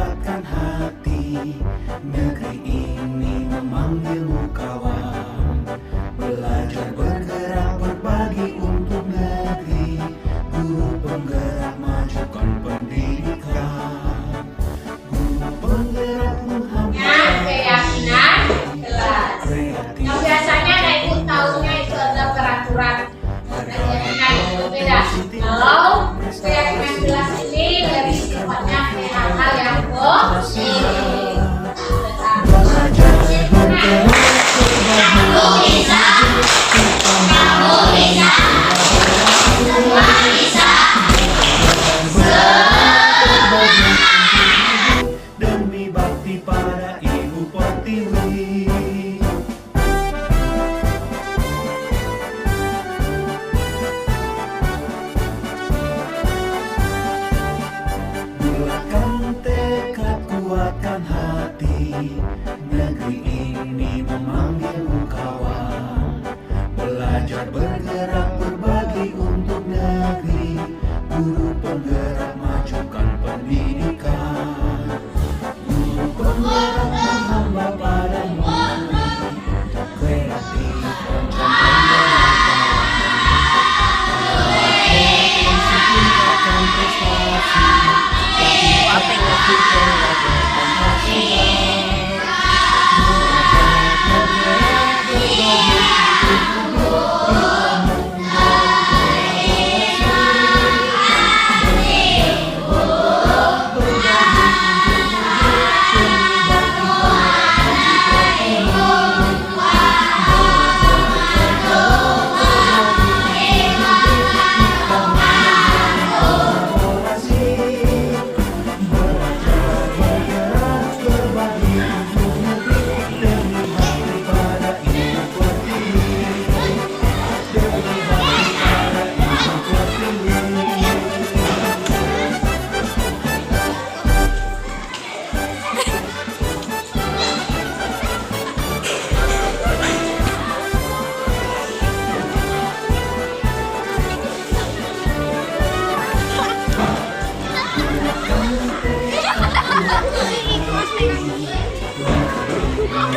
kuatkan hati. Negeri ini memanggilmu kawan. Belajar bergerak berbagi untuk negeri. Guru penggerak majukan pendidikan. Guru penggerak menghambat keyakinan kelas. Yang biasanya ikut tahunnya itu adalah peraturan. Keyakinan itu beda. Kalau keyakinan kelas ini lebih sifatnya hal-hal yang positif. Demi bakti pada Ibu Pertiwi. Bulatkan tekad, kuatkan hati. Negeri ini memanggilmu kawan. Belajar bergerak berbagi untuk negeri. Guru penggerak majukan pendidikan. Guru penggerak menghamba pada murid. Kreatif tingkatkan prestasi.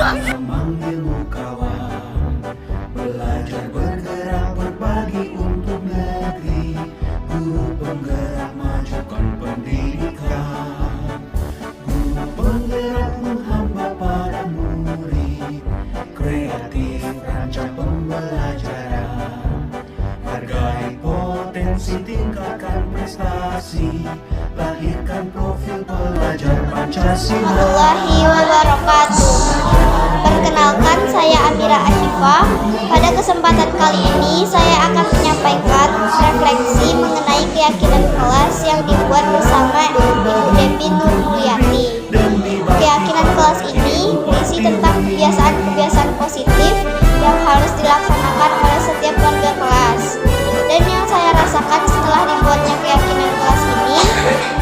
Memanggilmu kawan. Belajar bergerak berbagi untuk negeri. Guru penggerak majukan pendidikan. Guru penggerak menghamba pada murid. Kreatif rancang pembelajaran. Hargai potensi, tingkatkan prestasi. Lahirkan profil pelajar Pancasila. Warahmatullahi wabarakatuh. Perkenalkan, saya Amira Asyifa. Pada kesempatan kali ini saya akan menyampaikan refleksi mengenai keyakinan kelas yang dibuat bersama Ibu Devi Nur Mulyati. Keyakinan kelas ini berisi tentang kebiasaan-kebiasaan positif yang harus dilaksanakan oleh setiap warga kelas. Dan yang saya rasakan setelah dibuatnya keyakinan kelas ini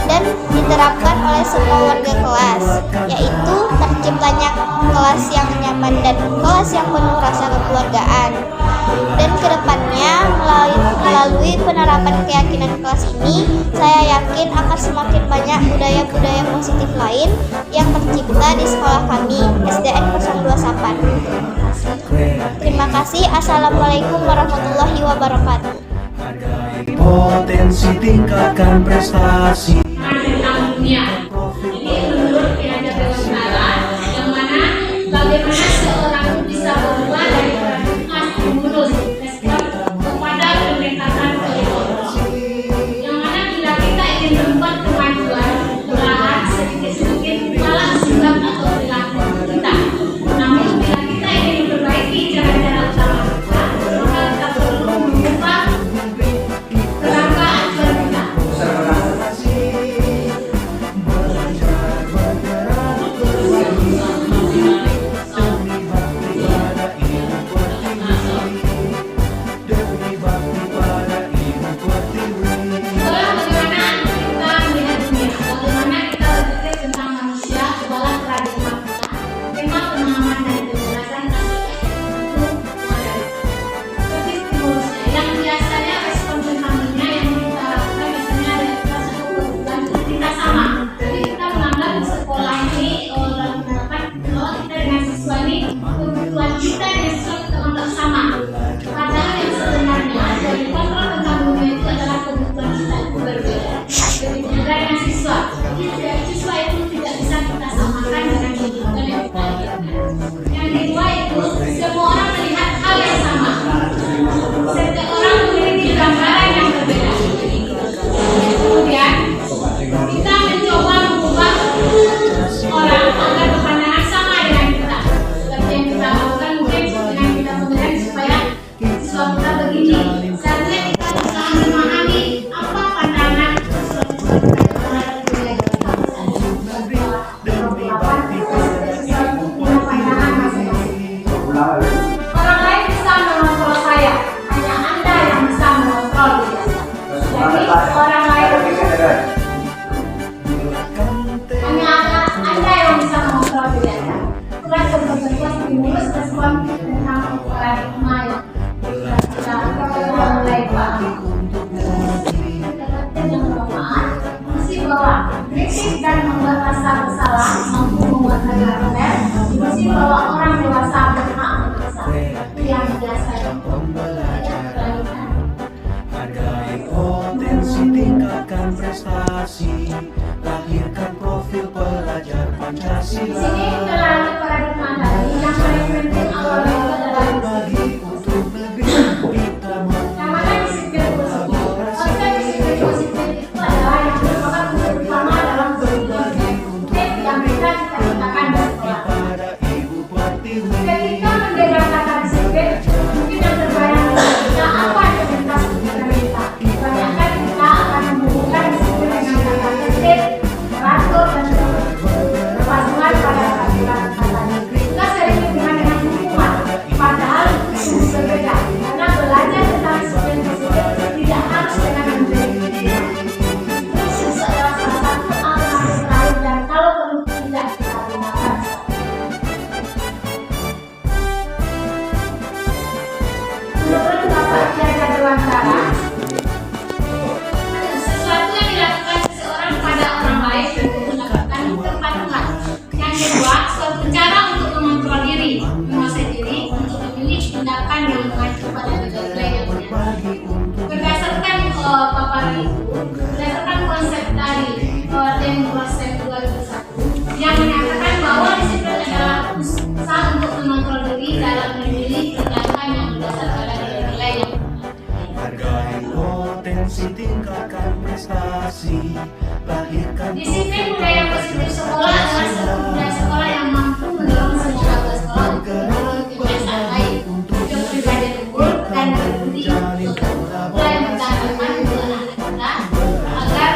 dan diterapkan oleh semua warga kelas, yaitu terciptanya kelas yang nyaman dan kelas yang penuh rasa kekeluargaan. Dan kedepannya melalui penerapan keyakinan kelas ini, saya yakin akan semakin banyak budaya-budaya positif lain yang tercipta di sekolah kami, SDN 028. Terima kasih. Assalamualaikum warahmatullahi wabarakatuh. Hargai potensi, tingkatkan prestasi. Tentang dunia. Ini menurut Ki-Hajar Dewantara, yang mana bagaimana seorang itu bisa berubah dari perhitungan mengurus kepada pendekatan politik. Yang mana bila kita ingin membuat kemajuan, perlahan sedikit-sedikit malah sikap atau perilaku kita. Namun bila kita ingin memperbaiki cara-cara utama kita, maka kita perlu mengubah kerangka acuan kita. Bagaimana kita melihat dunia, bagaimana kita berpikir tentang manusia, sebuah paradigma belajar Di Pancasila. sini telah paradigma tadi yang paling penting awalnya itu adalah Berbagi untuk negeri kita yang mana disiplin positif. Konsep disiplin positif itu adalah yang merupakan unsur utama dalam disiplin positif yang bisa kita ciptakan di sekolah. pada Ibu Pertiwi. Ketika mendengar kata disiplin, mungkin yang terbayang di kita apa yang terlintas di pikiran kita. Kebanyakan kita akan menghubungkan disiplin dengan kata tertib, teratur, dan terpaduan pada peraturan kata. Kita sering hubungan dengan hukuman, padahal itu sungguh berbeda. Karena belajar tentang disiplin positif tidak harus dengan menjadi pikiran. Krisis adalah salah satu alternatif lain dan kalau perlu tidak kita gunakan. Menurut Bapak Ki Hajar Dewantara, sesuatu yang dilakukan seseorang pada orang lain tentu mendapatkan kepatuhan. Yang kedua, suatu cara untuk mengontrol diri, menguasai diri untuk memilih tindakan yang mengacu pada nilai-nilai yang benar. Berdasarkan paparan itu, berdasarkan konsep tadi Konsep 2001 yang menyatakan bahwa disiplin adalah usaha untuk mengontrol diri dalam memilih tindakan yang berdasar pada nilai-nilai yang benar. Hargai potensi, tingkatkan prestasi, lahirkan Disiplin budaya positif sekolah adalah sebuah budaya sekolah yang mampu mendorong semua warga sekolah untuk memiliki kebiasaan baik, hidup pribadi unggul, dan berbudi untuk mulai mencantumkan untuk anak-anak kita agar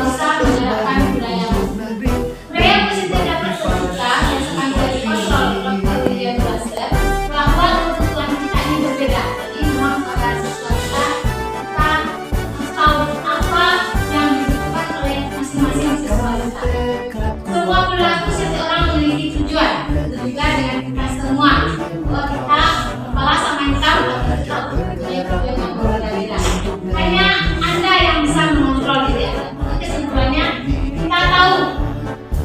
bisa menerapkan budaya yang baik. Budaya positif dapat tercipta berdasarkan dari kontrol Dr. William Glasser bahwa kebutuhan kita ini berbeda. Jadi memang pada siswa kita harus tahu apa yang dibutuhkan oleh masing-masing siswa kita. Semua perilaku setiap orang memiliki tujuan, juga dengan kita semua. Bahwa kita kepala sama hitam, kita mempunyai tujuan yang berbeda-beda. Hanya Anda yang bisa mengontrol diri Anda. Kesimpulannya, kita tahu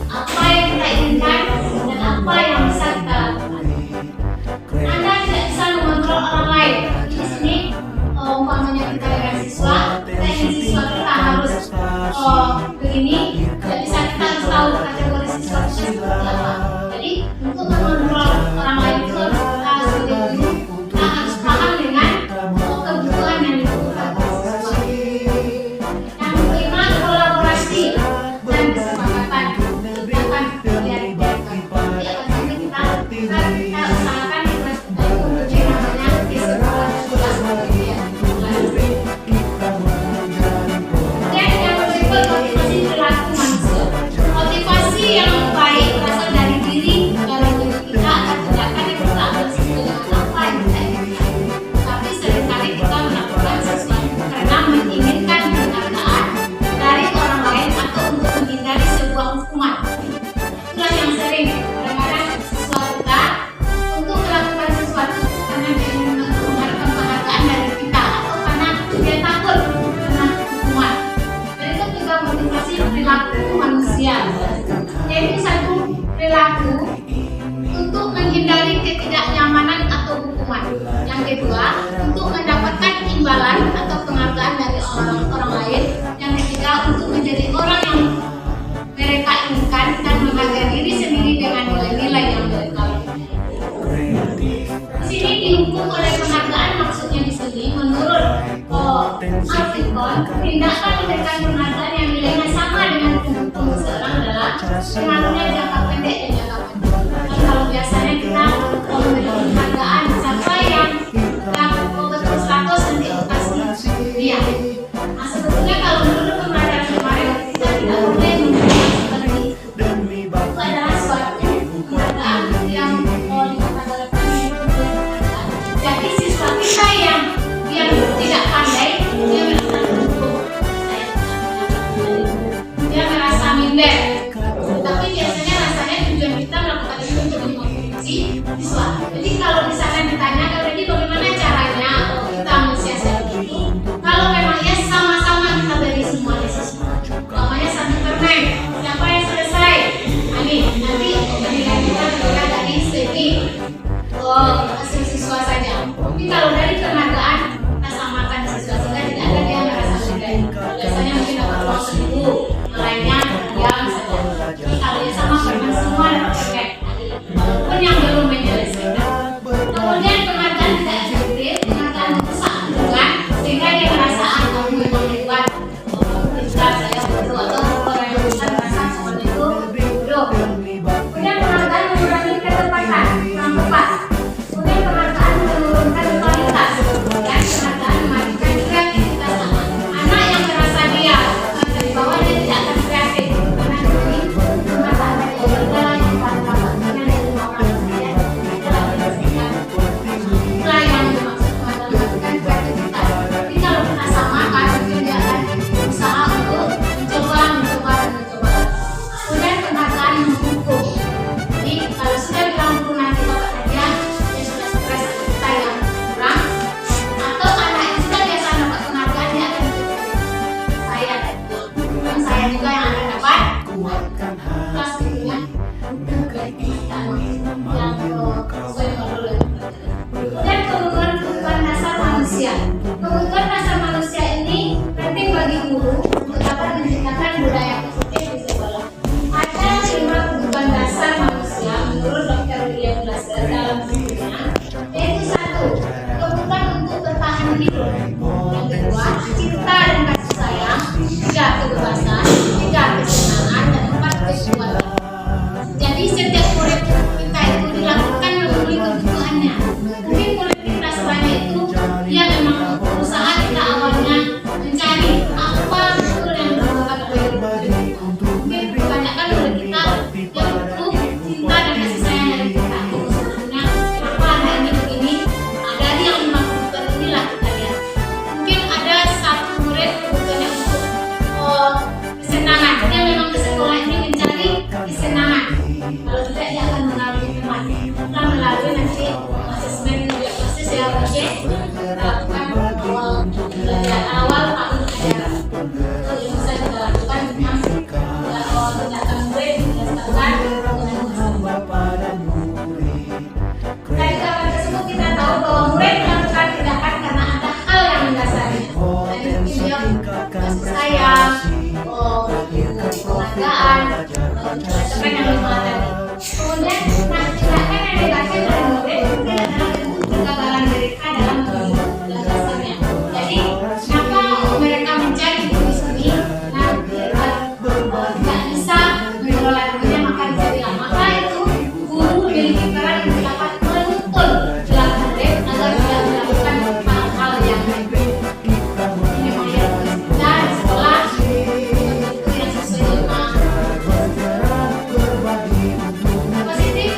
apa yang kita inginkan dan apa yang bisa kita lakukan. Anda tidak bisa mengontrol orang lain. Di sini, umpamanya kita dengan siswa, kita ingin siswa kita harus begini, tidak bisa kita harus tahu kategori siswa kita seperti apa. Jadi untuk mengontrol orang lain itu kita sebagai guru, kita harus paham dengan kebutuhan yang dibutuhkan oleh siswa. Yang kelima, kolaborasi dan kesepakatan. Kita akan diajarkan. Jadi akan kita usahakan kita mempunyai namanya kesepakatan kelas Kemudian yang berikut motivasi perilaku manusia. Motivasi yang baik berasal dari diri kita akan tindakan yang kita ambil sesuai dengan apa yang kita inginkan. Tapi seringkali kita melakukan sesuatu karena menginginkan penghargaan dari orang lain atau untuk menghindari sebuah hukuman. Itulah yang sering kadang-kadang siswa kita untuk melakukan sesuatu karena dia ingin mengharapkan penghargaan dari kita atau karena dia takut kena hukuman. Berikut juga motivasi perilaku manusia, yaitu satu perilaku untuk menghindari ketidaknyamanan atau hukuman. Yang kedua, untuk mendapatkan imbalan atau penghargaan dari orang lain. Yang ketiga, untuk menjadi orang yang mereka inginkan dan menghargai diri sendiri dengan nilai-nilai yang mereka miliki. Di sini didukung oleh penghargaan, maksudnya di sini menurut artikel tindakan memberikan penghargaan yang nilainya sama dengan pendukung seseorang adalah pengaruhnya jangka pendek dan jangka panjang. Dan kalau biasanya kita memberi penghargaan siapa yang betul 100 nanti kasih dia. Nah sebetulnya kalau menurut pembelajaran kemarin kita tidak boleh memberi seperti itu. Itu adalah suatu penghargaan yang dikatakan jadi siswa kita yang tidak pandai dia merasa tertutup, dia merasa minder. Tapi biasanya rasanya tujuan kita melakukan itu untuk memotivasi siswa. Jadi kalau di sama karena semua dapat efek walaupun yang belum menyelesaikan. Kemudian penghargaan tidak efektif, penghargaan merusak hubungan sehingga dia merasa kamu memang hebat. Tidak, saya bodoh, atau orang yang bisa merasa seperti itu bodoh. Kemudian penghargaan mengurangi ketepatan, kurang tepat. Kemudian penghargaan menurunkan kualitas, dan penghargaan mematikan kreativitas anak. Anak yang merasa dia dari bawah dia tidak akan kreatif karena ini penghargaan yang berjalan di dalam yang dilakukan oleh itulah yang dimaksud mematikan kreativitas. Tapi kalau kita samakan, mungkin dia akan berusaha untuk mencoba. Kemudian penghargaan menghukum. Jadi kalau sudah bilang guru nanti bapak saja, dia sudah stres kita yang kurang, atau anak yang sudah biasa dapat penghargaan dia akan saya dan saya juga yang akan dapat kelas gurunya yang sesuai modul. Kemudian kebutuhan dasar manusia. Kebutuhan dasar manusia ini penting bagi guru untuk dapat menciptakan budaya positif di sekolah. Ada 5 kebutuhan dasar manusia menurut Dr. William Glasser dalam bukunya, yaitu 1. Kebutuhan untuk bertahan hidup. Yang kedua, cinta dan kasih sayang. 3. Kebebasan. 3. Kesenangan. Dan 4. Kekuatan. Jadi setiap murid kita itu dilakukan memenuhi kebutuhannya. Mungkin murid kita sebanyak itu dia memang berusaha kita awalnya mencari apa betul yang dibutuhkan oleh hidup. Mungkin kebanyakan murid kita yang butuh cinta dan kasih sayang dari kita. Sebenarnya kenapa ada ini begini? Dari yang 5 kebutuhan inilah kita lihat. Mungkin ada satu murid kebutuhannya untuk kesenangan. Dia memang ke sekolah ini mencari kesenangan. Kalau tidak dia akan mengalami teman. Kita melalui nanti asesmen diagnosis ya oke. Lakukan awal tahun ajaran. Itu yang bisa kita lakukan memang awal tindakan murid berdasarkan dengan dari kapan tersebut kita tahu bahwa murid melakukan tindakan karena ada hal yang mendasarinya. Tadi mungkin dia kasih sayang, penghargaan, teman yang lima tadi. Kemudian, tindakan yang dilakukan oleh murid mungkin adalah bentuk kegagalan mereka dalam memilih dasarnya. Jadi, kenapa mereka mencari di sini? Nah, tidak bisa mengelola dirinya maka dijadilah. Maka itu guru memiliki peran untuk dapat menuntun dalam murid agar tidak melakukan hal-hal yang baik. Ini menjadi kita di sekolah itu yang sesuai dengan positif.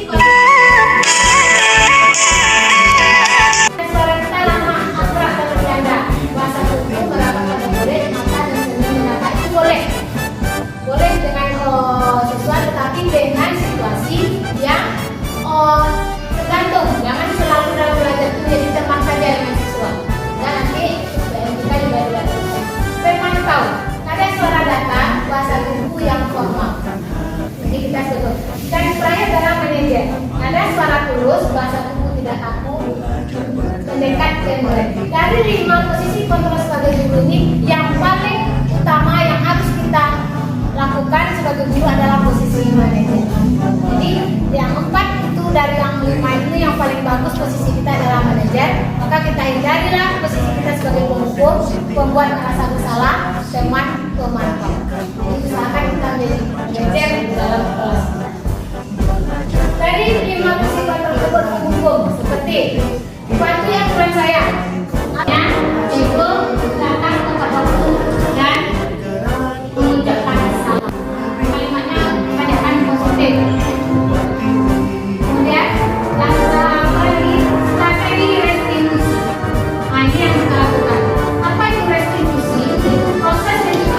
Suara kita lama, akurat dan bercanda. Bahasa tubuh merapat pada murid, mata dan seni mendapat itu boleh. Boleh dengan sesuai, tetapi dengan situasi yang tergantung. Jangan selalu dalam belajar itu jadi teman saja dengan siswa. Dan nanti kita juga dilakukan. Memantau. Ada suara datar, bahasa tubuh yang formal. Jadi kita sebut. Dan perannya adalah manajer. Ada suara tulus, bahasa tubuh tidak kaku, mendekat ke murid. Dari 5 posisi kontrol sebagai guru ini, yang paling utama yang harus kita lakukan sebagai guru adalah posisi manajer. Jadi yang 4 itu dari yang 5 itu yang paling bagus posisi kita adalah manajer. Maka kita hindarilah posisi kita sebagai penghukum, pembuat merasa bersalah, teman, pemantau. Jadi usahakan kita menjadi manajer di dalam kelas. Dari 5 posisi tersebut menghukum seperti bantu yang kurang saya, itu datang tepat waktu dan mengucapkan salam. Kalimatnya kebanyakan positif. Kemudian yang apa lagi? Strategi restitusi. Nah, ini yang kita lakukan. Apa itu restitusi? Itu proses yang kita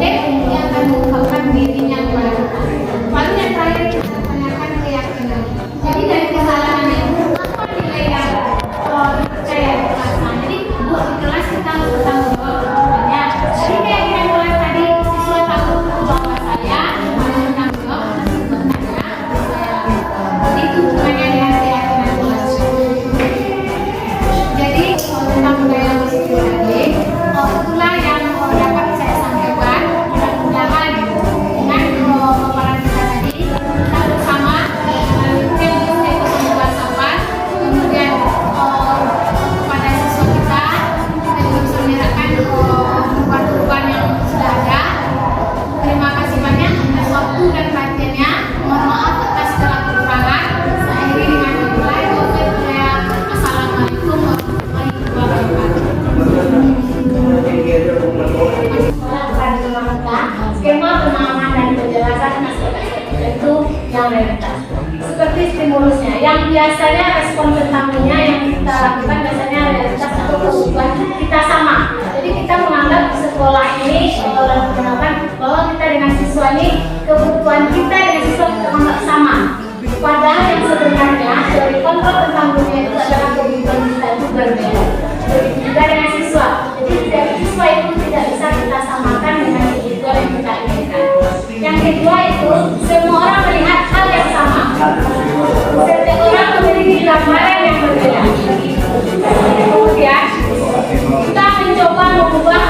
boleh dia akan mengungkapkan dirinya kepada kita. Lalu yang terakhir kita tanyakan keyakinan. Jadi dari kesalahan itu apa nilai yang dipercaya di kelas? Nah, jadi buat di kelas kita harus bertanggung jawab semuanya. Jadi keyakinan kelas tadi siswa tahu bahwa saya bertanggung jawab atas saya. Jadi itu hubungannya dengan keyakinan kelas. Jadi tentang budaya musik tadi, itulah yang dapat saya sampaikan. Mudah-mudahan dengan paparan kita tadi kita bersama tim ekonomi Basapan, kemudian kepada siswa kita bisa menyerahkan perubahan yang sudah ada. Terima kasih banyak atas waktu dan perhatiannya. Mohon maaf atas segala kekurangan. Saya akhiri dengan memulai Assalamualaikum warahmatullahi wabarakatuh. Skema penanganan dan penjelasan aspek-aspek tertentu yang relevan. Seperti stimulusnya, yang biasanya respon tentangnya yang kita lakukan biasanya realitas atau kebutuhan kita sama. Jadi kita menganggap sekolah ini mengenalkan bahwa kita dengan siswa ini kebutuhan kita dengan siswa kita anggap sama. Padahal yang sebenarnya dari kontrol tentang dunia itu adalah kebutuhan kita itu berbeda. Begitu juga dengan siswa. Jadi dari siswa itu tidak bisa kita samakan dengan kebutuhan yang kita inginkan. Yang kedua itu semua orang melihat hal yang sama. Setiap orang memiliki gambaran yang berbeda. Kemudian kita mencoba mengubah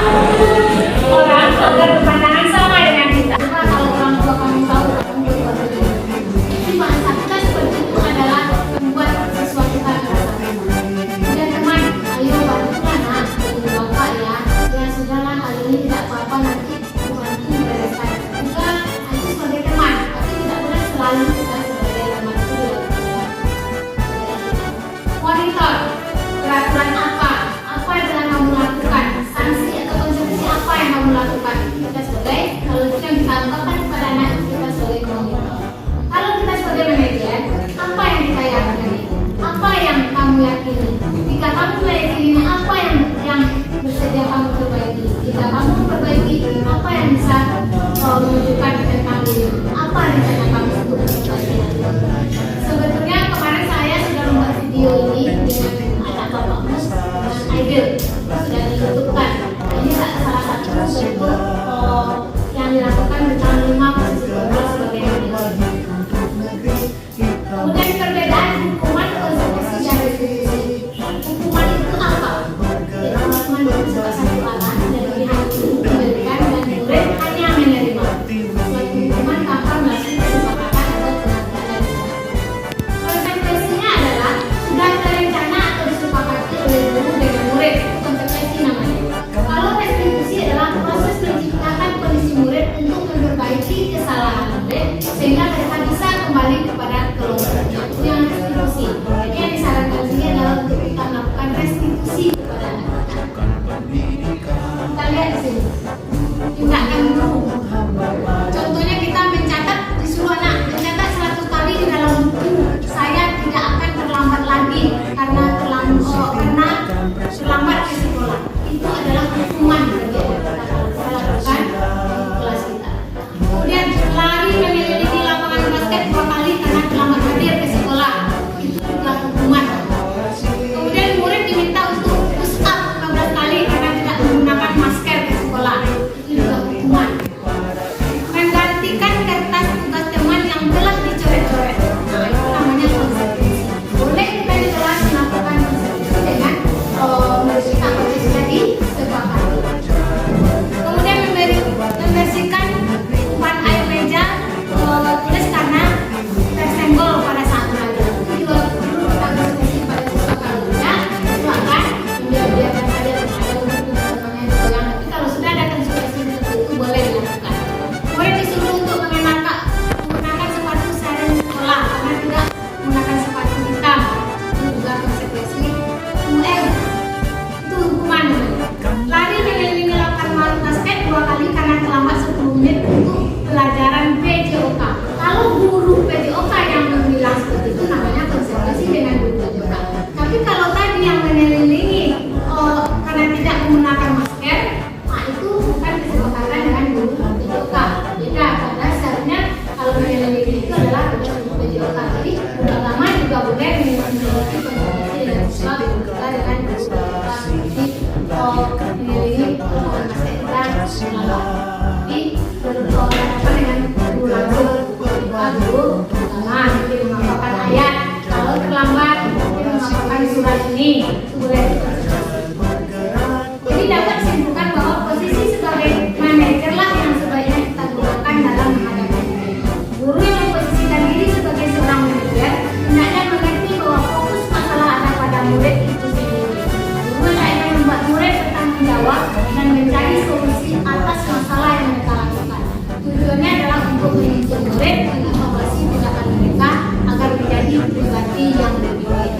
orang agar berpandangan sama dengan kita. Kalau orang tua kamu tahu kamu berbuat begitu. Jadi bahasa kita seperti itu adalah membuat siswa kita merasa sama. Dan teman, ayo bantulah nak, jadi bapak ya. Ya sudahlah, hal ini tidak apa-apa, nanti bantu bereskan. Juga aku sebagai teman, tapi tidak boleh selalu kita sebagai teman itu. Monitor peraturan apa yang telah kamu lakukan, sanksi atau konsekuensi apa yang kamu lakukan. Kita sebagai, kalau itu yang kita lakukan kepada anak kita sebagai monitor. Kalau kita sebagai manajer, apa yang kita yakini? Apa yang kamu yakini? Jika kamu meyakininya, apa yang bersedia kamu perbaiki? Jika kamu memperbaiki, apa yang bisa menunjukkan tentang diri? Apa rencana kamu untuk memperbaiki? Sebetulnya kemarin saya sudah membuat video ini dengan anak Bapak Mus dengan Aidil, sudah ditutupkan. Ini salah satu bentuk yang dilakukan tentang 5 posisi kontrol sebagai manajer. Kemudian perbedaan hukuman, konsekuensi, dan retribusi. Hukuman itu apa? Jadi hukuman itu salah satu alat dari pihak guru memberikan dan murid hanya menerima. Suatu hukuman tanpa melalui kesepakatan atau pengertian dari kita. Konsekuensinya adalah sudah terencana atau disepakati oleh guru dengan murid. Konsekuensi namanya. Kalau retribusi adalah proses menciptakan kondisi murid untuk memperbaiki kesalahan murid sehingga mereka bisa kembali kepada kelompoknya. Itu yang restitusi. Jadi yang disarankan sini adalah untuk kita melakukan restitusi kepada anak kita. Kita lihat di sini tindakan guru. Contohnya kita mencatat, disuruh anak mencatat 100 kali di dalam buku. Saya tidak akan terlambat lagi karena terlambat ke sekolah. Itu adalah hukuman bagi anak kita kalau kita lakukan di kelas kita. Kemudian lari mengelilingi lapangan basket 2 kali karena terlambat hadir ke sekolah. Itu juga hukuman. Kemudian murid diminta untuk push up 15 kali karena tidak menggunakan masker ke sekolah. Itu juga hukuman. Menggantikan kertas tugas teman yang telah dicoret-coret. Nah, itu namanya konsekuensi. Boleh kita di kelas melakukan konsekuensi dengan kita kondisi tadi sepakati. Kemudian membersihkan umpan air meja tulis karena tersenggol pada saat belajar. Itu juga perlu kita konsekuensi pada siswa. Kalau tidak, silakan biarkan saja ada untuk teman-temannya digoyang. Tapi kalau sudah ada konsekuensi seperti itu boleh dilakukan. Murid disuruh untuk menggunakan sepatu seren sekolah karena tidak menggunakan sepatu hitam. Itu juga konsekuensi UM. Itu hukuman. Lari mengelilingi lapangan basket 2 kali karena terlambat 10 menit untuk pelajaran PJOK. Kalau guru PJOK yang bilang seperti itu namanya konsekuensi dengan guru PJOK. Tapi kalau tadi yang mengelilingi karena tidak menggunakan masker, nah itu bukan kesepakatan dengan guru ini. Jadi dapat disimpulkan bahwa posisi sebagai manajer lah yang sebaiknya kita gunakan dalam menghadapi murid. Guru yang memposisikan diri sebagai seorang manajer hendaknya mengerti bahwa fokus masalah ada pada murid itu sendiri. Guru hendaknya membuat murid bertanggung jawab dan mencari solusi atas masalah yang mereka lakukan. Tujuannya adalah untuk menuntun murid mengevaluasi tindakan mereka agar menjadi pribadi yang lebih baik.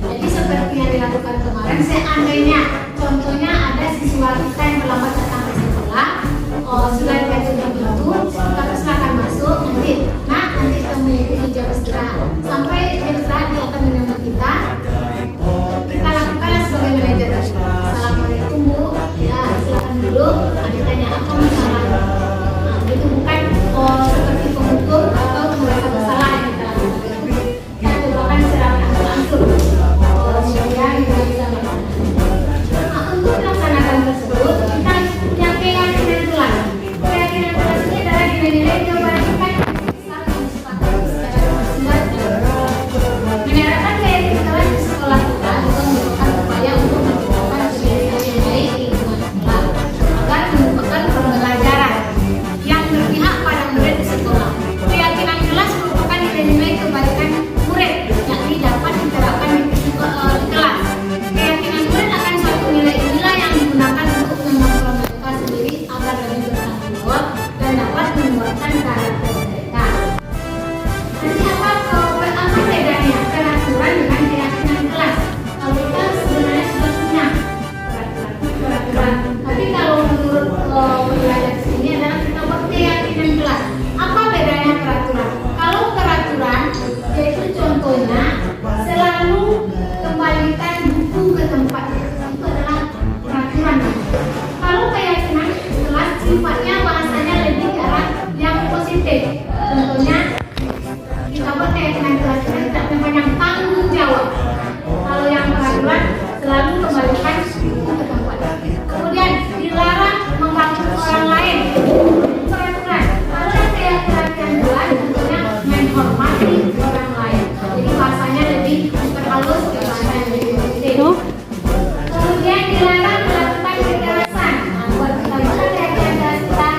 Jadi seperti yang dilakukan kemarin, seandainya contohnya ada siswa kita yang terlambat datang ke sekolah, sudah dikasih pintu, kita persilakan masuk, nanti kita mengikuti jam istirahat. Sampai jam istirahat dia akan menemui kita lakukanlah sebagai manajer. Assalamualaikum Bu, ya silakan dulu. Ada tanya apa masalahnya? Itu bukan seperti pengukur atau merasa bersalah yang kita lakukan. Kita cobakan secara langsung. Untuk melaksanakan tersebut, kita punya keyakinan kelas. Keyakinan kelas ini adalah dinilai kewajiban menerapkan keyakinan kelas di sekolah kita juga merupakan upaya untuk menciptakan kebiasaan yang baik di lingkungan sekolah agar merupakan pembelajaran yang berpihak pada murid di sekolah. Keyakinan kelas merupakan nilai-nilai kebaikan murid yakni dapat diterapkan di kelas. Keyakinan murid akan suatu nilai inilah yang digunakan untuk mengontrol mereka sendiri agar lebih bertanggung jawab dan dapat menguatkan karakter mereka. Nanti apa bedanya peraturan dengan keyakinan kelas? Kalau kita sebenarnya sudah punya peraturan, tapi kalau menurut penjelasan sini adalah kita buat keyakinan kelas. Apa bedanya peraturan? Kalau peraturan yaitu contohnya selalu kembalikan buku ke tempatnya, itu adalah peraturan. Kalau keyakinan kelas sifatnya bahasanya lebih ke arah yang positif. Contohnya kita buat keyakinan kelas ini tidak mempunyai tanggung jawab. Kalau yang peraturan selalu kembalikan buku ke tempatnya. Kemudian dilarang mengganggu orang lain. Peraturan. Kalau yang keyakinan kelas tentunya menghormati orang lain. Jadi bahasanya lebih terhalus ke bahasa yang lebih positif. Kemudian dilarang melakukan kekerasan. Buat kita buat keyakinan kelas kita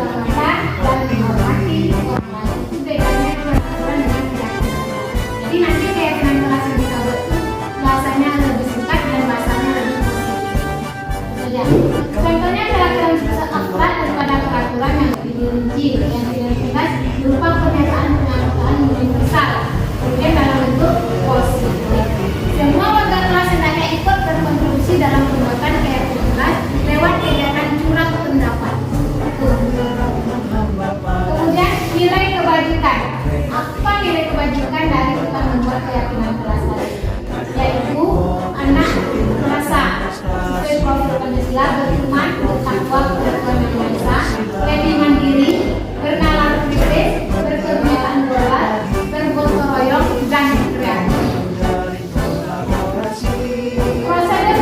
melakukan dan menghormati orang lain. Itu bedanya peraturan dengan keyakinan kelas. Jadi nanti keyakinan kelas yang kita buat itu bahasanya lebih singkat dan bahasanya lebih positif. Ya. Contohnya peraturan akhlak daripada peraturan yang lebih rinci, yang tidak tegas berupa pernyataan universal. Kemudian dalam bentuk positif. Semua warga kelas hendaknya ikut berkontribusi dalam pembuatan keyakinan kelas lewat kegiatan curah pendapat. Kemudian nilai kebajikan. Apa nilai kebajikan dari kita membuat keyakinan kelas tadi? Yaitu anak merasa sesuai profil Pancasila beriman, bertakwa kepada Tuhan Yang Maha Esa, lebih mandiri, bernalar kritis, berkebiasaan moral, bergotong royong dan kreatif. Prosedur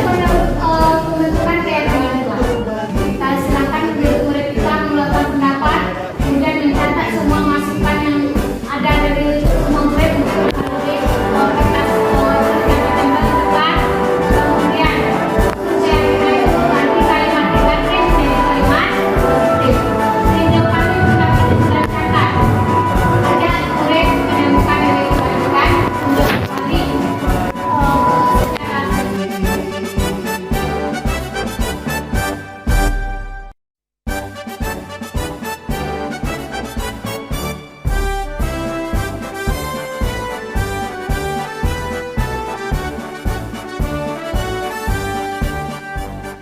pembentukan keyakinan kelas. Kita silakan murid kita melakukan pendapat, kemudian mencatat semua masukan yang ada dari semua murid untuk kertas yang ditempelkan. Kemudian keyakinan itu nanti kalimat negatif menjadi kalimat positif. Sehingga kami sudah catat. Ada murid menemukan nilai kebaikan untuk kali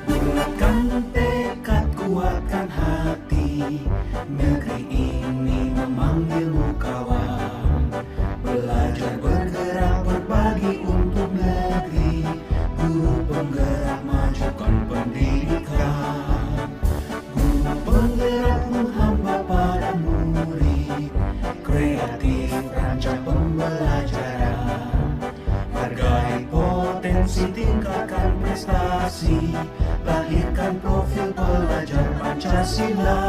Bulatkan tekad, kuatkan hati. Negeri ini memanggilmu kawan. Belajar bergerak berbagi untuk negeri. Guru penggerak majukan pendidikan. Guru penggerak menghamba pada murid. Kreatif rancang pembelajaran. Hargai potensi, tingkatkan prestasi. Lahirkan profil pelajar Pancasila.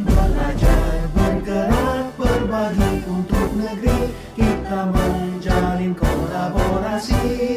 Belajar bergerak berbagi untuk negeri. Kita menjalin kolaborasi.